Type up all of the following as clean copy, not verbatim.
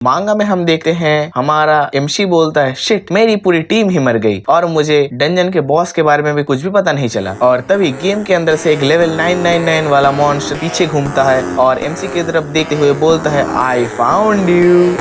मांगा में हम देखते हैं हमारा एमसी बोलता है शिट मेरी पूरी टीम ही मर गई और मुझे डंजन के बॉस के बारे में भी कुछ भी पता नहीं चला। और तभी गेम के अंदर से एक लेवल 999 वाला मॉन्स्टर पीछे घूमता है और एमसी की तरफ देखते हुए बोलता है आई फाउंड यू।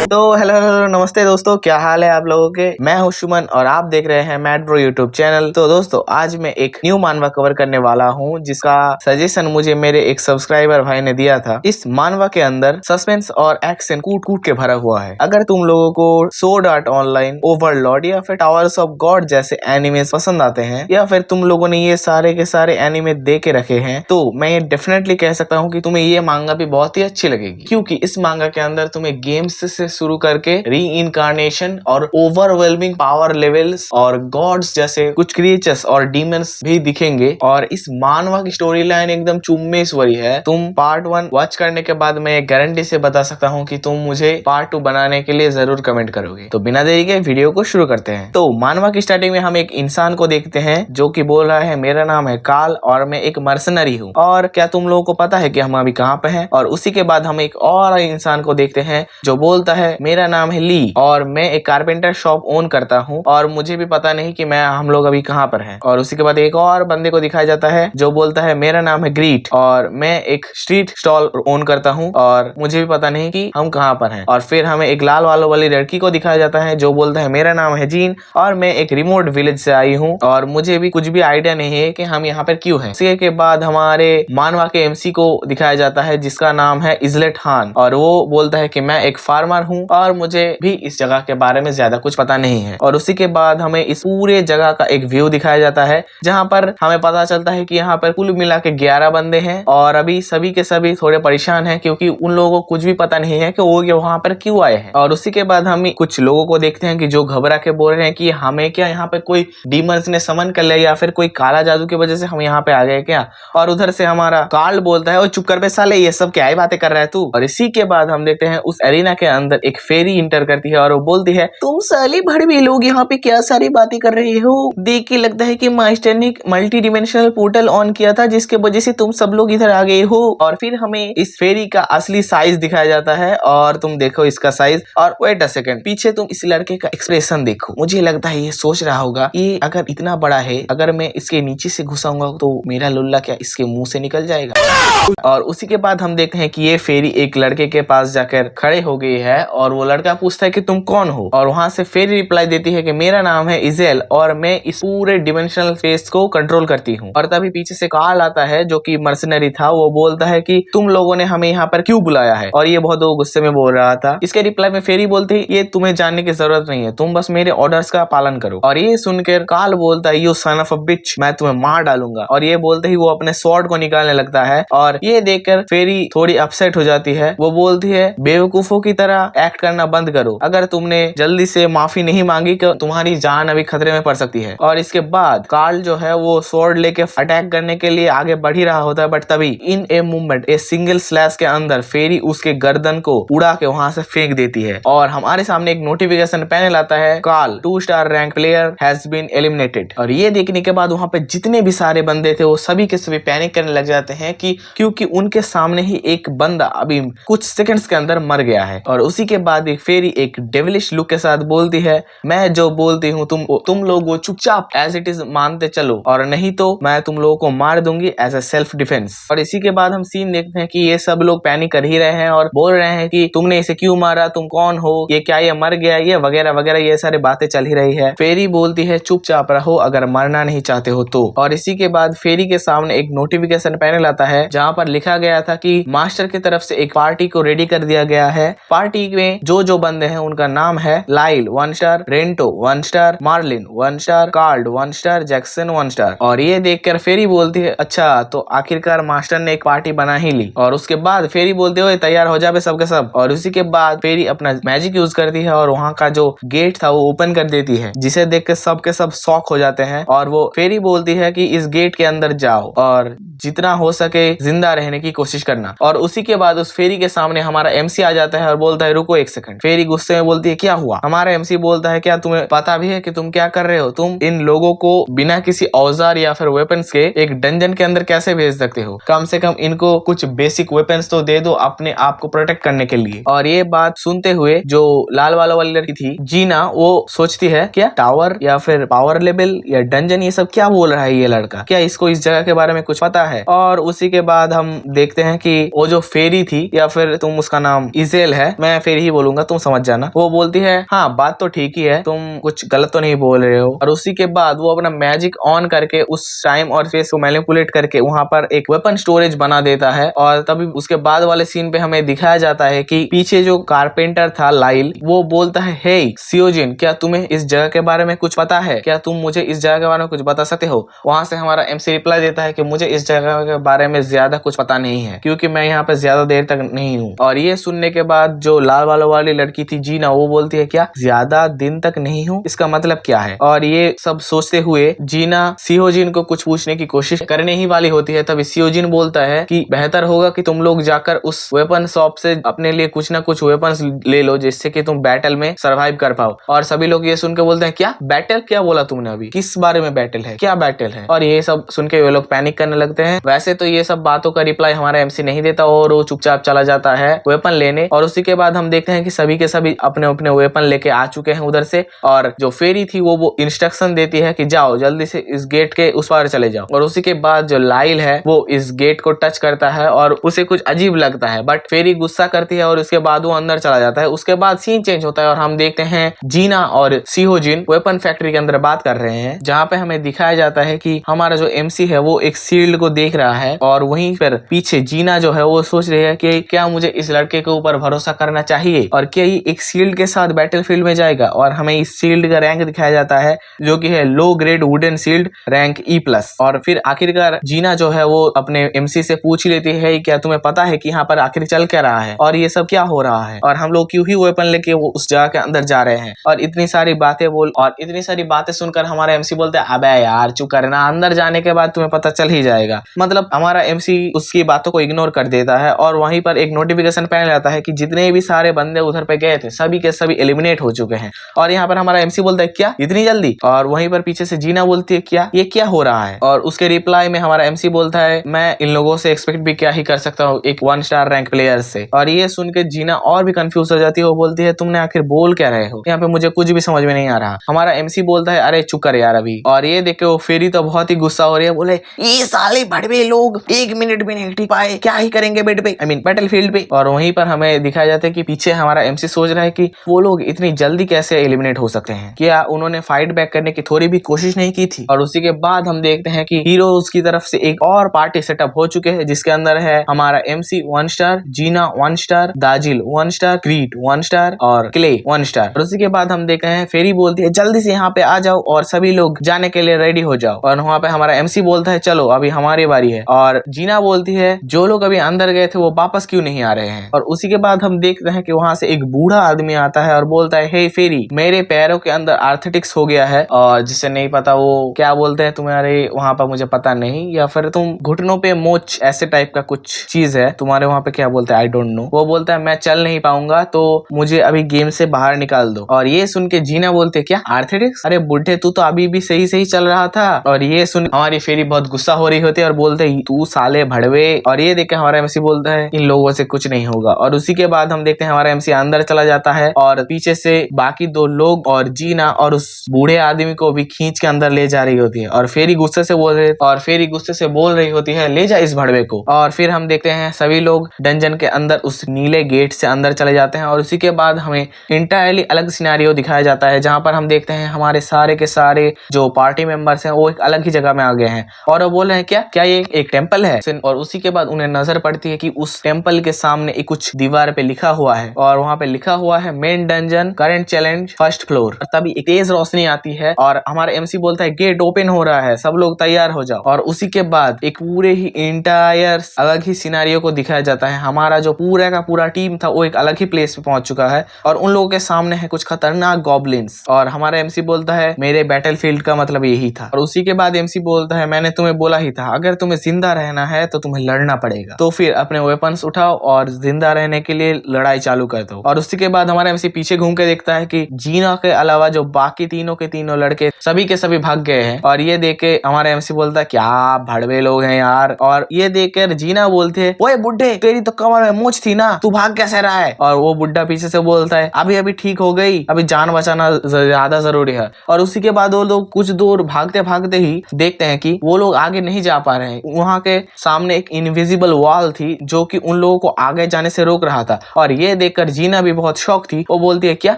तो हेलो नमस्ते दोस्तों, क्या हाल है आप लोगों के। मैं हूं सुमन और आप देख रहे हैं मैड ब्रो यूट्यूब चैनल। तो दोस्तों आज मैं एक न्यू मानवा कवर करने वाला हूं जिसका सजेशन मुझे मेरे एक सब्सक्राइबर भाई ने दिया था। इस मानवा के अंदर सस्पेंस और एक्शन कूट कूट के भरा हुआ है। अगर तुम लोगों को सोर्ड आर्ट ऑनलाइन, ओवरलॉर्ड या फिर टावर्स ऑफ गॉड जैसे एनिमे पसंद आते हैं या फिर तुम लोगों ने ये सारे के सारे एनिमे देख के रखे हैं तो मैं ये डेफिनेटली कह सकता हूँ कि तुम्हें ये मांगा भी बहुत ही अच्छी लगेगी, क्योंकि इस मांगा के अंदर तुम्हें गेम्स से शुरू करके री इनकारनेशन और ओवरवेलमिंग पावर लेवल्स और गॉड्स जैसे कुछ क्रिएचर्स और डीमंस भी दिखेंगे। और इस मानवा की स्टोरी लाइन एकदम चुम्बेश्वरी है। तुम पार्ट 1 वॉच करने के बाद मैं गारंटी से बता सकता हूँ कि तुम मुझे पार्ट 2 बनाने के लिए जरूर कमेंट करोगे। तो बिना देरी के वीडियो को शुरू करते हैं। तो मानवा की स्टार्टिंग में हम एक इंसान को देखते हैं जो कि बोल रहा है मेरा नाम है काल और मैं एक मर्सनरी हूँ और क्या तुम लोगों को पता है कि हम अभी कहाँ पे हैं। और उसी के बाद हम एक और इंसान को देखते हैं जो बोलता है मेरा नाम है ली और मैं एक कारपेंटर शॉप ओन करता हूँ और मुझे भी पता नहीं कि हम लोग अभी कहाँ पर हैं। और उसी के बाद एक और बंदे को दिखाया जाता है जो बोलता है मेरा नाम है ग्रीट और मैं एक स्ट्रीट स्टॉल ओन करता हूँ और मुझे भी पता नहीं कि हम कहाँ पर हैं। और फिर हमें एक लाल वालों वाली लड़की को दिखाया जाता है जो बोलता है मेरा नाम है जीन और मैं एक रिमोट विलेज से आई हूँ और मुझे भी कुछ भी आइडिया नहीं है कि हम यहाँ पर क्यों हैं। इसी के बाद हमारे मानवा के एमसी को दिखाया जाता है जिसका नाम है इजलेट खान और वो बोलता है कि मैं एक फार्मर हूँ और मुझे भी इस जगह के बारे में ज्यादा कुछ पता नहीं है। और उसी के बाद हमें इस पूरे जगह का एक व्यू दिखाया जाता है जहां पर हमें पता चलता है कि यहाँ पर कुल मिला के 11 बंदे हैं और अभी सभी के सभी थोड़े परेशान हैं क्योंकि उन लोगों को कुछ भी पता नहीं है कि वो वहां पर क्यों आए हैं। और उसी के बाद हम कुछ लोगों को देखते हैं कि जो घबरा के बोल रहे हैं कि हमें क्या यहाँ पे कोई डीमंस ने समन कर लिया या फिर कोई काला जादू की वजह से हम यहाँ पे आ गए क्या। और उधर से हमारा कार्ल बोलता है ओ चुप कर बे साले, ये सब क्या ही बातें कर रहा है तू। और इसी के बाद हम देखते हैं उस एरिना के अंदर एक फेरी इंटर करती है और वो बोलती है तुम साले भड़वे लोग यहाँ पे क्या सारी बातें कर रहे हो। देख के लगता है कि मास्टर ने मल्टी डिमेंशनल पोर्टल ऑन किया था जिसके वजह से तुम सब लोग इधर आ गए हो। और फिर हमें इस फेरी का असली साइज दिखाया जाता है और तुम देखो इसका साइज। और वेट अ सेकंड, पीछे तुम इस लड़के का एक्सप्रेशन देखो। मुझे लगता है ये सोच रहा होगा ये अगर इतना बड़ा है, अगर मैं इसके नीचे से घुसाऊंगा तो मेरा लुल्ला क्या इसके मुंह से निकल जाएगा। और उसी के बाद हम देखते हैं कि ये फेरी एक लड़के के पास जाकर खड़े हो गई है और वो लड़का पूछता है कि तुम कौन हो। और वहां से फेरी रिप्लाई देती है कि मेरा नाम है इजेल और मैं इस पूरे डिमेंशनल स्पेस को कंट्रोल करती हूँ। और तभी पीछे से कार्ल आता है जो कि मर्सनरी था। वो बोलता है कि तुम लोगों ने हमें यहाँ पर क्यों बुलाया है और ये बहुत गुस्से में बोल रहा था। इसके रिप्लाई में फेरी बोलती है ये तुम्हें जानने की जरूरत नहीं है, तुम बस मेरे ऑर्डर्स का पालन करो। और ये सुनकर कार्ल बोलता है यू सन ऑफ अ बिच, मैं तुम्हें मार डालूंगा। और ये बोलते ही वो अपने स्वॉर्ड को निकालने लगता है और ये देखकर फेरी थोड़ी अपसेट हो जाती है। वो बोलती है बेवकूफों की तरह एक्ट करना बंद करो, अगर तुमने जल्दी से माफी नहीं मांगी कि तुम्हारी जान अभी खतरे में पड़ सकती है। और इसके बाद कार्ल जो है वो स्वॉर्ड लेके अटैक करने के लिए आगे बढ़ ही रहा होता है, बट तभी इन a movement a single slash के अंदर फेरी उसके गर्दन को उड़ा के वहां से फेंक देती है और हमारे सामने एक नोटिफिकेशन पैनल आता है Karl 2 star rank player has been eliminated. और ये देखने के बाद वहां पे जितने भी सारे बंदे थे वो सभी के सभी पैनिक करने लग जाते हैं कि क्योंकि उनके सामने ही एक बंदा अभी कुछ सेकंड्स के अंदर मर गया है। और उसी के बाद एक फेरी एक डेविलिश लुक के साथ बोलती है मैं जो बोलती हूँ तुम लोग वो चुपचाप एज इट इज मानते चलो और नहीं तो मैं तुम लोगों को मार दूंगी एज ए सेल्फ डिफेंस। और इसी के बाद हम सीन देखते हैं कि ये सब लोग पैनिक कर ही रहे हैं और बोल रहे हैं कि तुमने इसे क्यों मारा, तुम कौन हो, ये क्या ये मर गया, ये वगैरह वगैरह ये सारी बातें चल ही रही है। फेरी बोलती है चुपचाप रहो अगर मरना नहीं चाहते हो तो। और इसी के बाद फेरी के सामने एक नोटिफिकेशन पैनल आता है जहाँ पर लिखा गया था कि मास्टर की तरफ से एक पार्टी को रेडी कर दिया गया है। पार्टी में जो बंदे हैं उनका नाम है Lyle 1 star, Rento 1 star, Marlin 1 star, Carl 1 star, Jackson 1 star. और ये देखकर फेरी बोलती है अच्छा तो आखिरकार मास्टर ने एक पार्टी बना ही ली। और उसके बाद फेरी बोलते हुए तैयार हो जाए सबके सब। और उसी के बाद फेरी अपना मैजिक यूज करती है और वहाँ का जो गेट था वो ओपन कर देती है जिसे देख के सबके सब शॉक हो जाते हैं। और वो फेरी बोलती है कि इस गेट के अंदर जाओ और जितना हो सके जिंदा रहने की कोशिश करना। और उसी के बाद उस फेरी के सामने हमारा एमसी आ जाता है और बोलता है रुको रुको एक सेकंड। फेरी गुस्से में बोलती है क्या हुआ? हमारा एमसी बोलता है क्या तुम्हें पता भी है कि तुम क्या कर रहे हो? तुम इन लोगों को बिना किसी औजार या फिर वेपन्स के एक डंजन के अंदर कैसे भेज सकते हो? कम से कम इनको कुछ बेसिक वेपन्स तो दे दो अपने आप को प्रोटेक्ट करने के लिए। और ये बात सुनते हुए जो लाल वाला वाली लड़की थी जीना, वो सोचती है क्या टावर या फिर पावर लेवल या डंजन, ये सब क्या बोल रहा है ये लड़का? क्या इसको इस जगह के बारे में कुछ पता है? और उसी के बाद हम देखते हैं कि वो जो फेरी थी, या फिर तुम उसका नाम इजेल है, मैं फेरी ही बोलूंगा, तुम समझ जाना, वो बोलती है हाँ बात तो ठीक ही है, तुम कुछ गलत तो नहीं बोल रहे हो। और उसी के बाद वो अपना मैजिक ऑन करके उस टाइम और फेस को मैनिपुलेट करके वहां पर एक वेपन स्टोरेज बना देता है। और तभी उसके बाद वाले सीन पे हमें दिखाया जाता है कि पीछे जो कारपेंटर था लाइल, वो बोलता है हे सियोजिन, क्या तुम्हें इस जगह के बारे में कुछ पता है? क्या तुम मुझे इस जगह के बारे में कुछ बता सकते हो? वहां से हमारा एमसी रिप्लाई देता है कि मुझे इस जगह के बारे में ज्यादा कुछ पता नहीं है, क्योंकि मैं यहाँ पे ज्यादा देर तक नहीं हूँ। और ये सुनने के बाद जो लाल वालों वाली लड़की थी जीना, वो बोलती है क्या ज्यादा दिन तक नहीं हूँ, इसका मतलब क्या है? और ये सब सोचते हुए जीना सियोजिन को कुछ पूछने की कोशिश करने ही वाली होती है। तभी सियोजिन बोलता है कि बेहतर होगा कि तुम लोग जाकर उस वेपन शॉप से अपने लिए कुछ ना कुछ वेपन्स ले लो, जिससे कि तुम बैटल में सरवाइव कर पाओ। और सभी लोग ये सुन के बोलते हैं क्या बैटल? क्या बोला तुमने अभी? किस बारे में बैटल है? क्या बैटल है? और ये सब सुन के वे लोग पैनिक करने लगते हैं। वैसे तो ये सब बातों का रिप्लाई हमारा एमसी नहीं देता और वो चुपचाप चला जाता है वेपन लेने। और उसी के बाद हम देखते हैं कि सभी के सभी अपने अपने वेपन लेके आ चुके हैं उधर से। और जो फेरी थी वो इंस्ट्रक्शन देती है कि जाओ जल्दी से इस गेट के उस पार चले जाओ। और उसी के बाद जो लाइल है वो इस गेट को टच करता है और उसे कुछ अजीब लगता है, बट फेरी गुस्सा करती है और उसके बाद वो अंदर चला जाता है। उसके बाद सीन चेंज होता है और हम देखते हैं जीना और सियोजिन वेपन फैक्ट्री के अंदर बात कर रहे हैं, जहाँ पे हमें दिखाया जाता है कि हमारा जो एमसी है वो एक शील्ड को देख रहा है। और वहीं पर पीछे जीना जो है वो सोच रही है कि क्या मुझे इस लड़के के ऊपर भरोसा करना चाहिए, और क्या ये एक शील्ड के साथ बैटलफील्ड में जाएगा। और हमें इस शील्ड का रैंक दिखाया जाता है जो कि है low grade wooden shield, rank E+। और फिर आखिरकार जीना जो है वो अपने एमसी से पूछ लेती है क्या तुम्हें पता है कि यहाँ पर आखिर चल क्या रहा है और ये सब क्या हो रहा है, और हम लोग क्यों ही वेपन लेके वो उस जगह के अंदर जा रहे हैं। और इतनी सारी बातें सुनकर हमारा एमसी बोलते हैं अबे यार चुप करना, अंदर जाने के बाद तुम्हें पता चल ही जाएगा। मतलब हमारा एमसी उसकी बातों को इग्नोर कर देता है। और वहीं पर एक नोटिफिकेशन पैनल आता है कि जितने भी सारे बंदे उधर पे गए थे सभी के सभी एलिमिनेट हो चुके हैं। और यहाँ पर हमारा एमसी बोलता है क्या इतनी जल्दी? और वहीं पर पीछे से जीना बोलती है क्या ये क्या हो रहा है? और उसके रिप्लाई में हमारा एमसी बोलता है मैं इन लोगों से एक्सपेक्ट भी क्या ही कर सकता हूँ एक 1 स्टार रैंक प्लेयर से। और ये सुन के जीना और भी कंफ्यूज हो जाती है। वो बोलती है तुमने आखिर बोल क्या रहे हो? यहाँ पे मुझे कुछ भी समझ में नहीं आ रहा। हमारा एमसी बोलता है अरे चुप कर यार अभी। और ये देख के वो फेरी तो बहुत ही गुस्सा हो रही है, बोले ये साले भड़वे लोग 1 मिनट भी नहीं टिक पाए, क्या ही करेंगे बेड पे, आई मीन बैटलफील्ड पे। और वहीं पर हमें दिखाया जाता है कि पीछे हमारा एमसी सोच रहा है कि वो लोग इतनी जल्दी कैसे एलिमिनेट हो सकते हैं, क्या उन्होंने फाइट बैक करने की थोड़ी भी कोशिश नहीं की थी। और उसी के बाद हम देखते हैं कि हीरोज की तरफ से एक और पार्टी सेटअप हो चुके हैं, जिसके अंदर है हमारा एमसी 1 स्टार, जीना 1 स्टार, दाजिल 1 स्टार, क्रीट 1 स्टार और क्ले 1 स्टार। और उसी के बाद हम देखते हैं फेरी बोलती है जल्दी से यहाँ पे आ जाओ और सभी लोग जाने के लिए रेडी हो जाओ। और वहाँ पे हमारा एमसी बोलता है चलो अभी हमारी बारी है। और जीना बोलती है जो लोग अभी अंदर गए थे वो वापस क्यों नहीं आ रहे हैं। और उसी के बाद हम देखते हैं कि वहां से एक बूढ़ा आदमी आता है और बोलता है हे फेरी, मेरे पैरों के अंदर आर्थेटिक्स हो गया है। और जिसे नहीं पता वो क्या बोलते हैं तुम्हारे वहां पर मुझे पता नहीं, या फिर तुम घुटनों पे मोच ऐसे टाइप का कुछ चीज है तुम्हारे वहां पे, क्या बोलते हैं आई डोंट नो। वो बोलता है मैं चल नहीं पाऊंगा तो मुझे अभी गेम से बाहर निकाल दो। और ये सुन के जीना बोलते क्या आर्थेटिक्स, अरे बुढ़े तू तो अभी भी सही सही चल रहा था। और ये सुन हमारी फेरी बहुत गुस्सा हो रही होती है और बोलते तू साले भड़वे। और ये देख के हमारा एमसी बोलता है इन लोगों से कुछ नहीं होगा। और उसी के बाद हम देखते हैं हमारा एमसी अंदर चला जाता है और पीछे से बाकी 2 लोग और जीना और उस बूढ़े आदमी को भी खींच के अंदर ले जा रही होती है। और फेरी गुस्से से बोल रही होती है ले जा इस भड़वे को। और फिर हम देखते हैं सभी लोग डंजन के अंदर उस नीले गेट से अंदर चले जाते हैं। और उसी के बाद हमें इंटायरली अलग सिनेरियो दिखाया जाता है, जहां पर हम देखते हैं हमारे सारे के सारे जो पार्टी मेंबर्स हैं वो एक अलग ही जगह में आ गए हैं। और वो बोल रहे हैं क्या ये एक टेम्पल है। और उसी के बाद उन्हें नजर पड़ती है कि उस टेम्पल के सामने एक कुछ दीवार पे लिखा हुआ है और वहां पे लिखा हुआ है main dungeon current challenge 1st floor. तभी एक तेज रोशनी आती है और हमारा एमसी बोलता है गेट ओपन हो रहा है, सब लोग तैयार हो जाओ। और उसी के बाद एक पूरे ही इंटायर अलग ही सिनेरियो को दिखाया जाता है। हमारा जो पूरा का पूरा टीम था वो एक अलग ही प्लेस पे पहुंच चुका है और उन लोगों के सामने है कुछ खतरनाक गॉब्लिन्स। और हमारा एमसी बोलता है मेरे बैटलफील्ड का मतलब यही था। और उसी के बाद एमसी बोलता है मैंने तुम्हें बोला ही था अगर तुम्हें जिंदा रहना है तो तुम्हें लड़ना पड़ेगा, तो फिर अपने वेपन्स उठाओ और जिंदा रहने के लिए लड़ाई चालू चालू कर दो। और उसी के बाद हमारा एमसी पीछे घूम के देखता है कि जीना के अलावा जो बाकी तीनों के तीनों लड़के सभी के सभी भाग गए हैं। और ये देख के हमारा एमसी बोलता है क्या भड़वे लोग हैं यार। और ये देख कर जीना बोलते है ओए बुड्ढे, तेरी तो कमर में मूंछ थी ना, तू भाग कैसे रहा है। और वो बुड्ढा पीछे से बोलता है अभी अभी ठीक हो गई, अभी जान बचाना ज्यादा जरूरी है। और उसी के बाद वो लोग कुछ दूर भागते भागते ही देखते हैं कि वो लोग आगे नहीं जा पा रहे हैं। वहां के सामने एक इनविजिबल वॉल थी जो कि उन लोगों को आगे जाने से रोक रहा था। और ये देखकर जीना भी बहुत शौक थी। वो बोलती है क्या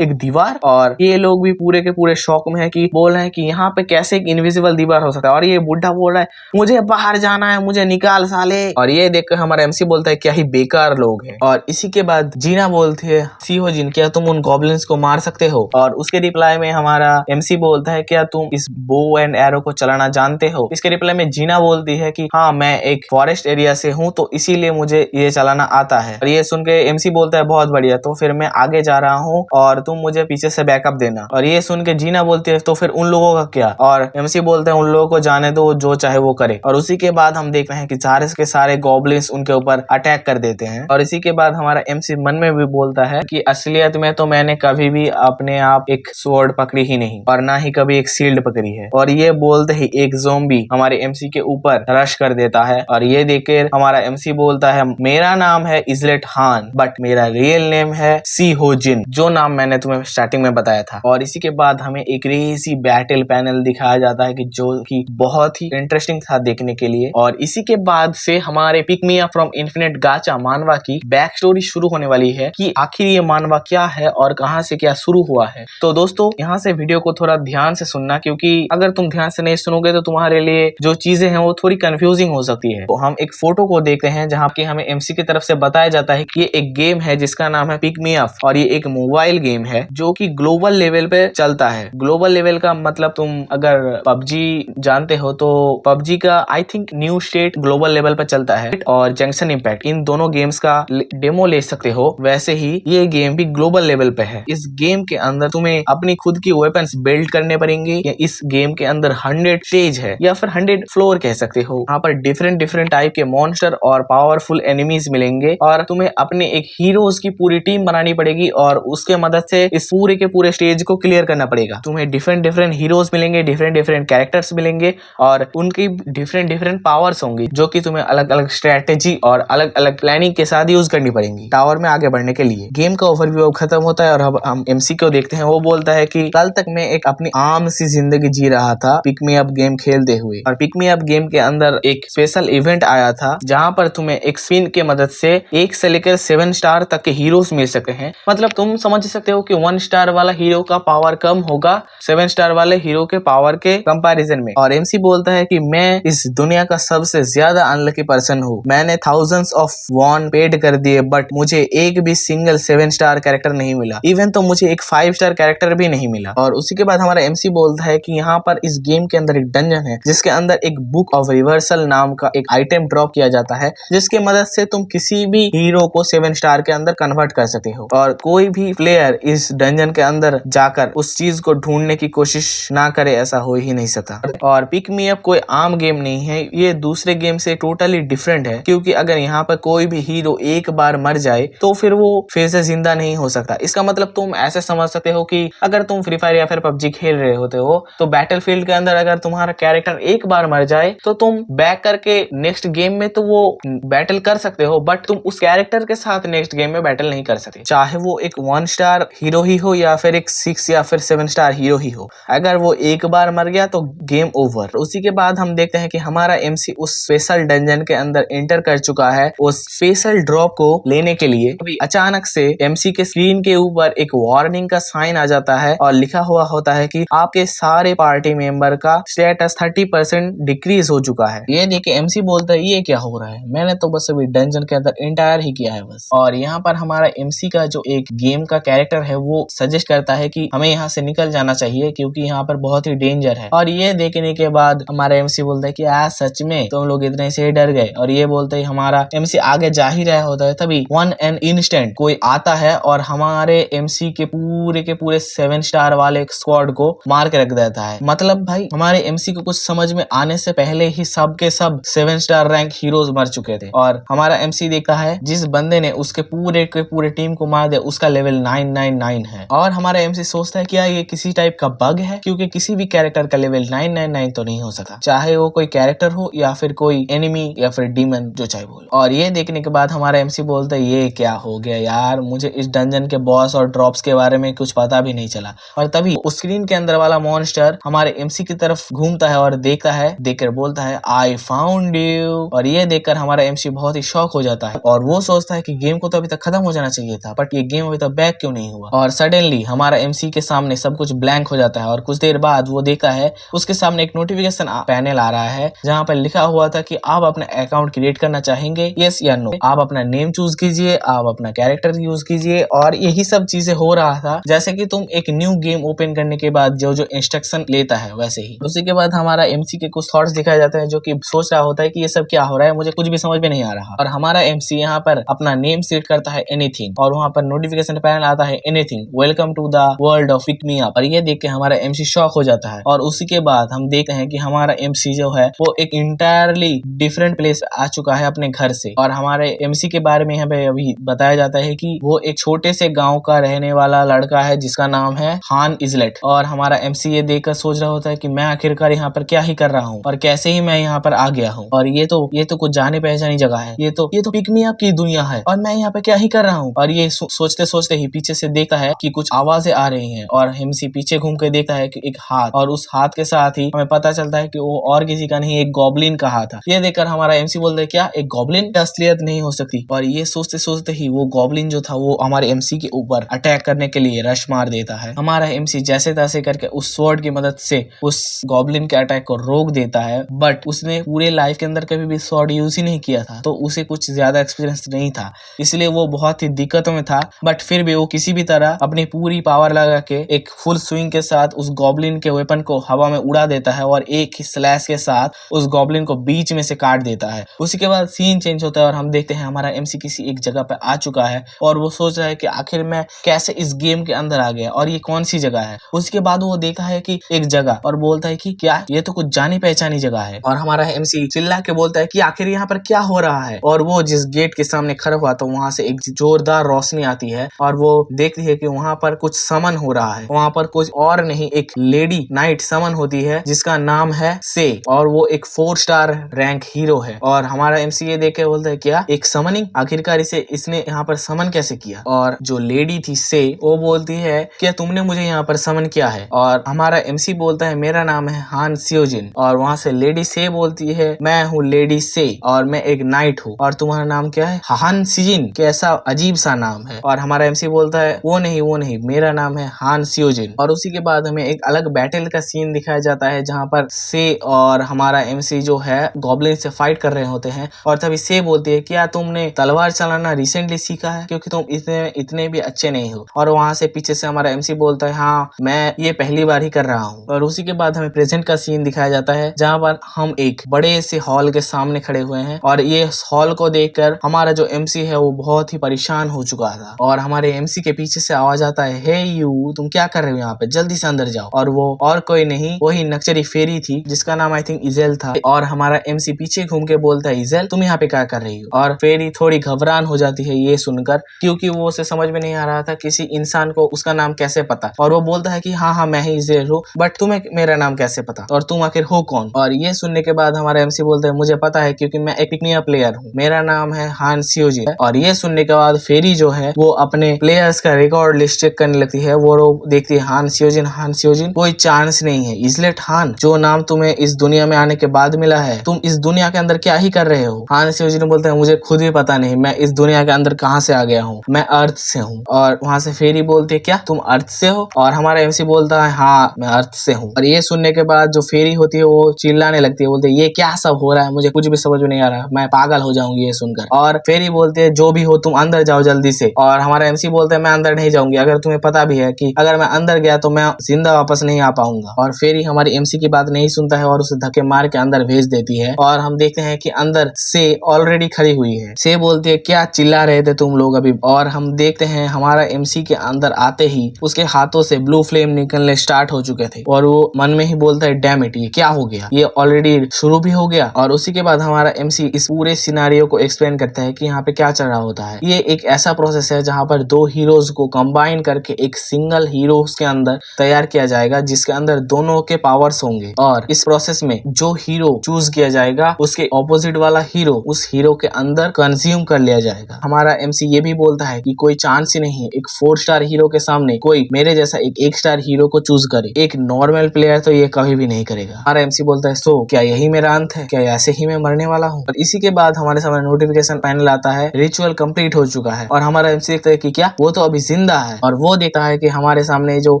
एक दीवार। और ये लोग भी पूरे के पूरे शौक में है कि बोल रहे हैं कि यहाँ पे कैसे एक इनविजिबल दीवार हो सकता है। और ये बुढ़ा बोल रहा है मुझे बाहर जाना है, मुझे निकाल साले। और ये देखकर हमारा एमसी बोलता है क्या ही बेकार लोग हैं। और इसी के बाद जीना बोलती है सी हो जिन, क्या तुम उन गॉब्लिन्स को मार सकते हो। और उसके रिप्लाई में हमारा एमसी बोलता है क्या तुम इस बो एंड एरो को चलाना जानते हो। इसके रिप्लाई में जीना बोलती है कि हाँ मैं एक फॉरेस्ट एरिया से हूँ तो इसीलिए मुझे ये चलाना आता है। और ये सुन के एमसी बोलता है बहुत बढ़िया, तो फिर मैं आगे जा रहा हूँ और तुम मुझे पीछे से बैकअप देना। और ये सुन के जीना बोलती है तो फिर उन लोगों का क्या। और एमसी बोलते हैं उन लोगों को जाने दो, जो चाहे वो करे। और उसी के बाद हम देख रहे हैं कि सारे के सारे गॉब्लिन्स उनके ऊपर अटैक कर देते हैं। और इसी के बाद हमारा एमसी मन में भी बोलता है कि असलियत में तो मैंने कभी भी अपने आप एक स्वॉर्ड पकड़ी ही नहीं और ना ही कभी एक शील्ड पकड़ी है। और ये बोलते ही एक ज़ॉम्बी हमारे एमसी के ऊपर रश कर देता है। और ये देखकर हमारा एमसी बोलता है मेरा नाम है इजलेट खान बट मेरा रियल नेम है सी हो जिन, जो नाम मैंने तुम्हें स्टार्टिंग में बताया था। और इसी के बाद हमें एक क्रेजी बैटल पैनल दिखाया जाता है कि जो कि बहुत ही इंटरेस्टिंग था देखने के लिए। और इसी के बाद से हमारे pick me up from infinite gacha manhwa की बैक स्टोरी शुरू होने वाली है कि आखिर ये मानवा क्या है और कहां से क्या शुरू हुआ है। तो दोस्तों यहाँ से वीडियो को थोड़ा ध्यान से सुनना, क्योंकि अगर तुम ध्यान से नहीं सुनोगे तो तुम्हारे लिए जो चीजें हैं वो थोड़ी कंफ्यूजिंग हो सकती है। तो हम एक फोटो को देखते हैं जहाँ की हमें एमसी की तरफ से बताया जाता है कि ये एक गेम है जिसका नाम है पिक मी अप। और ये एक मोबाइल गेम है जो कि ग्लोबल लेवल पे चलता है। ग्लोबल लेवल का मतलब तुम अगर पबजी जानते हो तो पबजी का I think new state global level पे चलता है और जंक्शन इम्पैक्ट इन दोनों गेम्स का डेमो ले सकते हो। वैसे ही ये गेम भी ग्लोबल लेवल पे है। इस गेम के अंदर तुम्हें अपनी खुद की वेपन्स बिल्ड करने पड़ेंगे। या इस गेम के अंदर 100 स्टेज है या फिर 100 फ्लोर कह सकते हो। यहाँ पर डिफरेंट डिफरेंट टाइप के मॉन्स्टर और पावरफुल एनिमीज मिलेंगे और तुम्हें अपने एक हीरोज की पूरी टीम बनानी पड़ेगी और उसके मदद से इस पूरे के पूरे स्टेज को क्लियर करना पड़ेगा। तुम्हें डिफरेंट डिफरेंट हीरोज मिलेंगे, डिफरेंट डिफरेंट कैरेक्टर्स मिलेंगे और उनकी डिफरेंट डिफरेंट पावर्स होंगी जो कि तुम्हें अलग अलग स्ट्रेटेजी और अलग अलग प्लानिंग के साथ यूज करनी पड़ेंगी टावर में आगे बढ़ने के लिए। गेम का ओवरव्यू अब खत्म होता है और अब हम एमसी को देखते हैं। वो बोलता है कि कल तक मैं एक अपनी आम सी जिंदगी जी रहा था पिक मी अप गेम खेलते हुए। और पिक मी अप गेम के अंदर एक स्पेशल इवेंट आया था जहां पर तुम्हें एक स्पिन के मदद से 1 से लेकर 7 स्टार तक के हीरोज मिल सकते हैं। मतलब तुम समझ सकते हो कि 1 स्टार वाला हीरो का पावर कम होगा 7 स्टार वाले हीरो के पावर के कंपैरिजन में। और एमसी बोलता है कि मैं इस दुनिया का सबसे ज्यादा अनलकी पर्सन हूँ। मैंने थाउजेंड्स ऑफ वॉन पेड कर दिए बट मुझे एक भी सिंगल 7 स्टार कैरेक्टर नहीं मिला। इवन तो मुझे एक 5 स्टार कैरेक्टर भी नहीं मिला। और उसी के बाद हमारा एमसी बोलता है कि यहाँ पर इस गेम के अंदर एक डंजन है जिसके अंदर एक बुक ऑफ रिवर्सल नाम का एक आइटम ड्रॉप किया जाता है जिसके मदद से तुम किसी भी हीरो को 7 स्टार के अंदर कन्वर्ट कर सकते हो। और कोई भी प्लेयर इस डंजन के अंदर जाकर उस चीज को ढूंढने की कोशिश ना करे ऐसा हो ही नहीं सकता। और पिक मी अप कोई आम गेम नहीं है, ये दूसरे गेम से टोटली डिफरेंट है। क्योंकि अगर यहाँ पर कोई भी हीरो एक बार मर जाए तो फिर वो फिर से जिंदा नहीं हो सकता। इसका मतलब तुम ऐसे समझ सकते हो कि अगर तुम फ्री फायर या फिर पबजी खेल रहे होते हो तो बैटलफील्ड के अंदर अगर तुम्हारा कैरेक्टर एक बार मर जाए तो तुम बैक करके नेक्स्ट गेम में तो वो बैटल कर सकते हो बट तुम उस कैरेक्टर के साथ नेक्स्ट गेम में बैटल नहीं कर सकते, चाहे वो एक 1 स्टार हीरो ही हो या फिर एक 6 या फिर 7 स्टार हीरो ही हो। अगर वो एक बार मर गया तो गेम ओवर। उसी के बाद हम देखते हैं कि हमारा एमसी उस स्पेशल डंजन के अंदर एंटर कर चुका है उस स्पेशल ड्रॉप को लेने के लिए। अभी अचानक से एमसी के स्क्रीन के ऊपर एक वार्निंग का साइन आ जाता है और लिखा हुआ होता है कि आपके सारे पार्टी मेंबर का स्टेटस 30% डिक्रीज हो चुका है। ये देखे एमसी बोलता है ये क्या हो रहा है, मैंने तो बस अभी डंजन के अंदर एंटायर ही किया है बस। और यहाँ पर हमारा एमसी का जो एक गेम का कैरेक्टर है वो सजेस्ट करता है कि हमें यहाँ से निकल जाना चाहिए क्योंकि यहाँ पर बहुत ही डेंजर है। और ये देखने के बाद हमारा एमसी बोलता है कि आज सच में तुम लोग इतने से डर गए। और ये बोलते ही हमारा एमसी आगे जा ही रहा होता है तभी वन एंड इंस्टेंट कोई आता है और हमारे एमसी के पूरे 7 स्टार वाले स्क्वाड को मार के रख देता है। मतलब भाई हमारे एमसी को कुछ समझ में आने से पहले ही सब के सब 7 स्टार रैंक हीरोज मर चुके थे। और हमारा एमसी देखता है जिस बंदे ने उसके पूरे आपके पूरे टीम को मार दे उसका लेवल 999 है। और हमारा एमसी सोचता है क्या ये किसी टाइप का बग है, क्योंकि किसी भी कैरेक्टर का लेवल 999 तो नहीं हो सकता, चाहे वो कोई कैरेक्टर हो या फिर कोई एनिमी या फिर डीमन, जो चाहे बोलो। और ये देखने के बाद हमारा एमसी बोलता है ये क्या हो गया यार, मुझे इस डंजन के बॉस और ड्रॉप्स के बारे में कुछ पता भी नहीं चला। और तभी उस स्क्रीन के अंदर वाला मॉन्स्टर हमारे एमसी की तरफ घूमता है और देखता है, देखकर बोलता है आई फाउंड यू। और ये देखकर हमारा एमसी बहुत ही शॉक हो जाता है और वो सोचता है कि गेम को तो अभी तक खत्म हो जाना चाहिए था, बट ये गेम अभी तक बैक क्यों नहीं हुआ। और सडनली हमारा एमसी के सामने सब कुछ ब्लैंक हो जाता है और कुछ देर बाद वो देखता है उसके सामने एक नोटिफिकेशन पैनल आ रहा है जहाँ पर लिखा हुआ था कि आप अपना अकाउंट क्रिएट करना चाहेंगे, यस या नो। आप अपना नेम चूज कीजिए, आप अपना कैरेक्टर यूज कीजिए। और यही सब चीजें हो रहा था जैसे कि तुम एक न्यू गेम ओपन करने के बाद जो इंस्ट्रक्शन लेता है वैसे ही। उसी के बाद हमारा एमसी के कुछ थॉट्स दिखाए जाते हैं जो कि सोच रहा होता है कि ये सब क्या हो रहा है, मुझे कुछ भी समझ में नहीं आ रहा। और हमारा एमसी यहाँ पर अपना नेम सेट करता है एनीथिंग, और वहाँ पर नोटिफिकेशन पैनल आता है anything, welcome to the world of pick me up. और ये देख के हमारा एमसी शॉक हो जाता है। और उसी के बाद हम देखते हैं कि हमारा एमसी जो है वो एक इंटायरली डिफरेंट प्लेस आ चुका है अपने घर से। और हमारे एमसी के बारे में यहाँ पे अभी बताया जाता है कि वो एक छोटे से गांव का रहने वाला लड़का है जिसका नाम है हान इजलेट। और हमारा एमसी ये देखकर सोच रहा होता है कि मैं आखिरकार यहाँ पर क्या ही कर रहा हूँ और कैसे ही मैं यहाँ पर आ गया हूँ, और ये तो कुछ जाने पहचानी जगह है, ये तो पिक मी अप की दुनिया है और मैं यहाँ पे क्या ही कर रहा हूँ। और ये सोचते सोचते ही पीछे से देखता है कि कुछ आवाजें आ रही हैं और एमसी पीछे घूम के देखता है कि एक हाथ, और उस हाथ के साथ ही हमें पता चलता है कि वो और किसी का नहीं, एक गॉब्लिन का हाथ है। ये देखकर हमारा एमसी बोलता है क्या एक गॉब्लिन की असलियत नहीं हो सकती। और ये सोचते सोचते ही वो गॉब्लिन जो था वो हमारे एमसी के ऊपर अटैक करने के लिए रश मार देता है। हमारा एमसी जैसे तैसे करके उस स्वॉर्ड की मदद से उस गॉब्लिन के अटैक को रोक देता है, बट उसने पूरे लाइफ के अंदर कभी भी स्वॉर्ड यूज ही नहीं किया था, तो उसे कुछ ज्यादा एक्सपीरियंस नहीं था, इसलिए वो बहुत ही दिक्कतों में था। बट फिर भी वो किसी भी तरह अपनी पूरी पावर लगा के एक फुल स्विंग के साथ उस गॉब्लिन के वेपन को हवा में उड़ा देता है और एक ही स्लैश के साथ उस गॉब्लिन को बीच में से काट देता है। उसी के बाद सीन चेंज होता है और हम देखते हैं हमारा एमसी किसी एक जगह पे आ चुका है और वो सोच रहा है कि आखिर मैं कैसे इस गेम के अंदर आ गया और ये कौन सी जगह है। उसके बाद वो देखा है कि एक जगह और बोलता है कि क्या ये तो कुछ जानी पहचानी जगह है। और हमारा एमसी चिल्ला के बोलता है कि आखिर यहाँ पर क्या हो रहा है। और वो जिस गेट के सामने खड़ा हुआ तो वहां से एक जोरदार रोशनी आती है और वो देखती है कि वहां पर कुछ समन हो रहा है। वहां पर कुछ और नहीं, एक लेडी नाइट समन होती है जिसका नाम है से, और वो एक 4 स्टार रैंक हीरो है। और हमारा एमसी ये देख के बोलता है क्या एक समनिंग, आखिरकार इसने यहाँ पर समन कैसे किया। और जो लेडी थी से वो बोलती है क्या तुमने मुझे यहाँ पर समन किया है। और हमारा एमसी बोलता है मेरा नाम है हान सियोजिन। और वहां से लेडी से बोलती है मैं हूँ लेडी से और मैं एक नाइट हूँ, और तुम्हारा नाम क्या है। हान सिजिन, कैसा अजीब सा नाम है। और हमारा एमसी बोलता है वो नहीं मेरा नाम है हान सियोजिन। और उसी के बाद हमें एक अलग बैटल का सीन दिखाया जाता है जहाँ पर से और हमारा एमसी जो है गॉब्लिन से फाइट कर रहे होते हैं। और तभी से बोलती है क्या तुमने तलवार चलाना रिसेंटली सीखा है, क्योंकि तुम इतने भी अच्छे नहीं हो। और वहां से पीछे से हमारा एमसी बोलता है हाँ मैं ये पहली बार ही कर रहा हूँ। और उसी के बाद हमें प्रेजेंट का सीन दिखाया जाता है जहाँ पर हम एक बड़े से हॉल के सामने खड़े हुए हैं। और ये हॉल को देखकर हमारा जो एमसी है वो बहुत ही परेशान हो चुका था। और हमारे एमसी के पीछे से आवाज आता है हे यू, तुम क्या कर रहे हो यहाँ पे, जल्दी से अंदर जाओ। और वो और कोई नहीं, वही नक्चरी फेरी थी जिसका नाम आई थिंक इजेल था। और हमारा एमसी पीछे घूम के बोलता है इजेल तुम यहाँ पे क्या कर रही हो। और फेरी थोड़ी घबरान हो जाती है ये सुनकर, क्योंकि वो उसे समझ में नहीं आ रहा था किसी इंसान को उसका नाम कैसे पता। और वो बोलता है कि हाँ मैं ही इजेल हूँ, बट तुम्हें मेरा नाम कैसे पता और तुम आखिर हो कौन। और ये सुनने के बाद हमारा एमसी बोलता है मुझे पता है क्योंकि मैं एक पिक मी अप प्लेयर हूँ, मेरा नाम है हान सियोजिन। और ये सुनने के बाद फेरी जो है वो अपने प्लेयर्स का रिकॉर्ड लिस्ट चेक करने लगती है। वो देखती है हान सियोजिन कोई चांस नहीं है, इजलेट हान जो नाम तुम्हें इस दुनिया में आने के बाद मिला है, तुम इस दुनिया के अंदर क्या ही कर रहे हो। हान सियोजिन बोलते हैं मुझे खुद भी पता नहीं मैं इस दुनिया के अंदर कहाँ से आ गया हूँ, मैं अर्थ से हूँ। और वहां से फेरी बोलती है क्या तुम अर्थ से हो। और हमारा एमसी बोलता है हाँ मैं अर्थ से हूँ। और ये सुनने के बाद जो फेरी होती है वो चिल्लाने लगती है, बोलते है ये क्या सब हो रहा है, मुझे कुछ भी समझ में नहीं आ रहा, मैं पागल हो जाऊंगी ये सुनकर। और फेरी बोलते है जो भी हो तुम अंदर जाओ जल्दी से। और हमारा एमसी बोलता है मैं अंदर नहीं जाऊंगी, अगर तुम्हें पता भी है कि अगर मैं अंदर गया तो मैं जिंदा वापस नहीं आ पाऊंगा। और फेरी हमारी एमसी की बात नहीं सुनता है और उसे धक्के मार के अंदर भेज देती है। और हम देखते हैं कि अंदर से ऑलरेडी खड़ी हुई है। से बोलती है क्या चिल्ला रहे थे तुम लोग अभी। और हम देखते हैं हमारा एमसी के अंदर आते ही उसके हाथों से ब्लू फ्लेम निकलने स्टार्ट हो चुके थे और वो मन में ही बोलता है डैम इट, ये क्या हो गया, ये ऑलरेडी शुरू भी हो गया। और उसी के बाद हमारा एमसी इस पूरे सिनारियो को एक्सप्लेन करता है कि यहाँ पे क्या चल रहा होता है। ये एक ऐसा प्रोसेस है जहाँ पर दो हीरोज को कंबाइन करके एक सिंगल हीरोज के अंदर तैयार किया जाएगा, जिसके अंदर दोनों के पावर्स होंगे। और इस प्रोसेस में जो हीरो चूज किया जाएगा उसके ऑपोजिट वाला हीरो उस हीरो के अंदर कंज्यूम कर लिया जाएगा। हमारा एमसी ये भी बोलता है कि कोई चांस ही नहीं है एक 4 स्टार हीरो के सामने कोई मेरे जैसा एक स्टार हीरो को चूज करे। एक नॉर्मल प्लेयर तो ये कभी भी नहीं करेगा। हमारा एमसी बोलता है सो क्या यही मेरा अंत है, क्या ऐसे ही मैं मरने वाला हूँ। और इसी के बाद हमारे सामने नोटिफिकेशन पैनल आता है, रिचुअल कंप्लीट हो चुका है। और हमारा एमसी देखता है कि क्या वो तो अभी जिंदा है। और वो देखता है कि हमारे सामने जो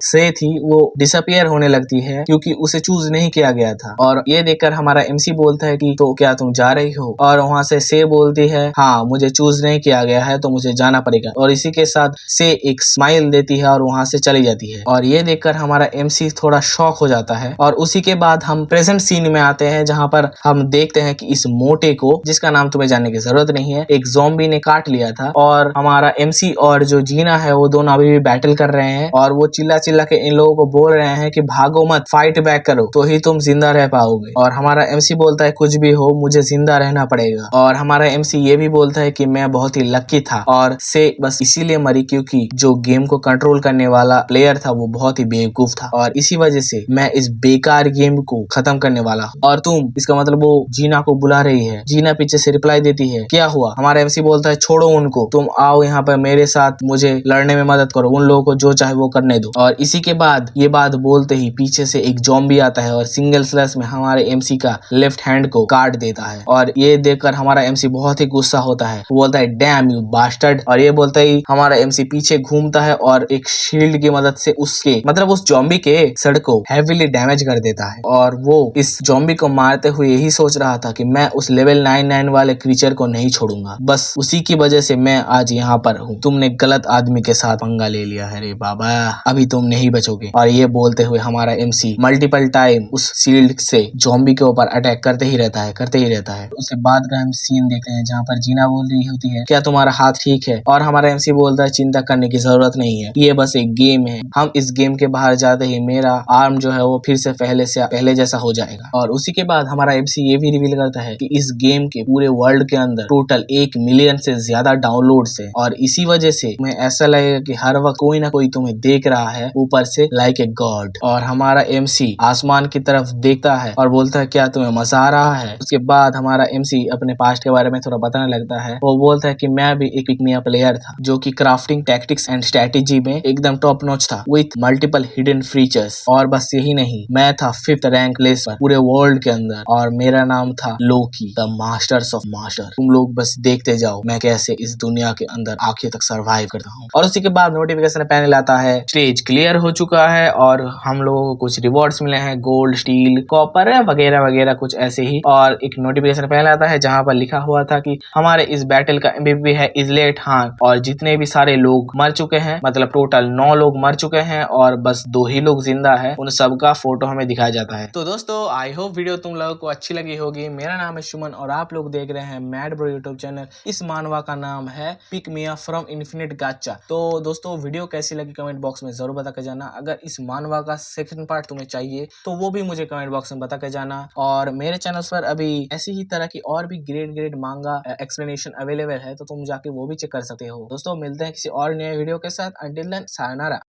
से थी वो डिसअपियर होने लगती है क्योंकि उसे चूज नहीं किया गया था। और ये देखकर हमारा एमसी बोलता है कि तो क्या तुम जा रही हो। और वहाँ से बोलती है हाँ मुझे चूज नहीं किया गया है तो मुझे जाना पड़ेगा। और इसी के साथ से एक स्माइल देती है और वहाँ से चली जाती है। और ये देखकर हमारा एमसी थोड़ा शॉक हो जाता है। और उसी के बाद हम प्रेजेंट सीन में आते हैं जहाँ पर हम देखते हैं कि इस मोटे को, जिसका नाम तुम्हें जानने की जरूरत नहीं है, एक ज़ॉम्बी ने काट लिया था। और हमारा एमसी और जो जीना है वो दोनों अभी भी बैटल कर रहे हैं। और वो चिल्ला चिल्ला के इन लोगों को बोल रहे हैं कि भागो मत, फाइट बैक करो तो ही तुम जिंदा रह पाओगे। और हमारा एमसी बोलता है कुछ भी हो मुझे जिंदा रहना पड़ेगा। और हमारा एमसी ये भी बोलता है कि मैं बहुत ही लकी था और से बस इसीलिए मरी क्योंकि जो गेम को कंट्रोल करने वाला प्लेयर था वो बहुत ही बेवकूफ था और इसी वजह से मैं इस बेकार गेम को खत्म करने वाला हूँ। और तुम, इसका मतलब वो जीना को बुला रही है। जीना पीछे से रिप्लाई देती है क्या हुआ। हमारा एमसी बोलता है छोड़ो उनको, तुम आओ यहाँ पर मेरे साथ, मुझे लड़ने में मदद करो, उन लोगों को जो चाहे वो करने दो। और इसी के बाद ये बात बोलते ही पीछे से एक ज़ॉम्बी आता है और सिंगल स्लैश में हमारे एमसी का लेफ्ट हैंड को काट देता है। और ये देखकर हमारा एमसी बहुत ही गुस्सा होता है। वो बोलता है डैम यू बास्टर्ड। और ये बोलता ही हमारा एमसी पीछे घूमता है और एक शील्ड की मदद से उसके मतलब उस ज़ॉम्बी के सर को हेवीली डैमेज कर देता है। और वो इस ज़ॉम्बी को मारते हुए यही सोच रहा था कि मैं उस लेवल 99 वाले क्रीचर को नहीं छोड़ूंगा, बस उसी की वजह से मैं आज यहाँ पर हूँ। तुमने गलत आदमी के साथ पंगा ले लिया है रे बाबा, अभी तुम नहीं बचोगे। और ये बोलते हुए हमारा एमसी मल्टीपल टाइम उस शील्ड से ज़ॉम्बी के ऊपर अटैक करते ही रहता है। उसके बाद का हम सीन देखते हैं जहाँ पर जीना बोल रही होती है क्या तुम्हारा हाथ ठीक है। और हमारा एमसी बोलता है चिंता करने की जरूरत नहीं है, ये बस एक गेम है, हम इस गेम के बाहर जाते ही मेरा आर्म जो है वो फिर से पहले जैसा हो जाएगा। और उसी के बाद हमारा एमसी ये भी रिवील करता है कि इस गेम के पूरे वर्ल्ड के अंदर टोटल 1 मिलियन से ज्यादा डाउनलोड्स है। और इसी वजह से तुम्हें ऐसा लगेगा कि हर वक्त कोई ना कोई तुम्हें देख रहा है ऊपर से लाइक ए गॉड। और हमारा एमसी आसमान की तरफ देखता है और बोलता है क्या तुम्हें मजा आ रहा है। उसके बाद हमारा एमसी अपने पास्ट के बारे में थोड़ा बताने लगता है। वो बोलता है कि मैं भी एक पिक मी अप प्लेयर था जो कि क्राफ्टिंग टैक्टिक्स एंड स्ट्रेटेजी में एकदम टॉप नॉच था विथ मल्टीपल हिडन फीचर्स। और बस यही नहीं, मैं था 5th रैंक लिस्ट पर पूरे वर्ल्ड के अंदर और मेरा नाम था लोकी द मास्टर्स ऑफ मास्टर। तुम लोग बस देखते जाओ मैं कैसे इस दुनिया के अंदर आखिर तक सरवाइव करता हूँ। और उसी के बाद नोटिफिकेशन पैनल आता है, स्टेज क्लियर हो चुका है और हम लोगों को कुछ रिवॉर्ड्स मिले हैं, गोल्ड, स्टील, कॉपर वगैरह वगैरह कुछ ऐसे ही। और एक नोटिफिकेशन पैनल आता है जहाँ पर लिखा हुआ था कि हमारे इस बैटल का MVP है इजलेट खान। और जितने भी सारे लोग मर चुके हैं, मतलब टोटल 9 लोग मर चुके हैं और बस 2 ही लोग जिंदा है, उन सबका फोटो हमें दिखाया जाता है। तो दोस्तों आई होप वीडियो तुम लोगों को अच्छी लगी होगी। मेरा नाम है सुमन और आप लोग देख रहे हैं मैड ब्रो यूट्यूब चैनल। इस मानवा का नाम है pick me up from infinite gacha. तो दोस्तों वीडियो कैसी लगी कमेंट बॉक्स में जरूर बता के जाना। अगर इस मानवा का सेकंड पार्ट तुम्हें चाहिए तो वो भी मुझे कमेंट बॉक्स में बता के जाना। और मेरे चैनल पर अभी ऐसी ही तरह की और भी ग्रेट मांगा एक्सप्लेनेशन अवेलेबल है, तो तुम जाके वो भी चेक कर सकते हो। दोस्तों मिलते हैं किसी और नए वीडियो के साथ। Until then sayonara.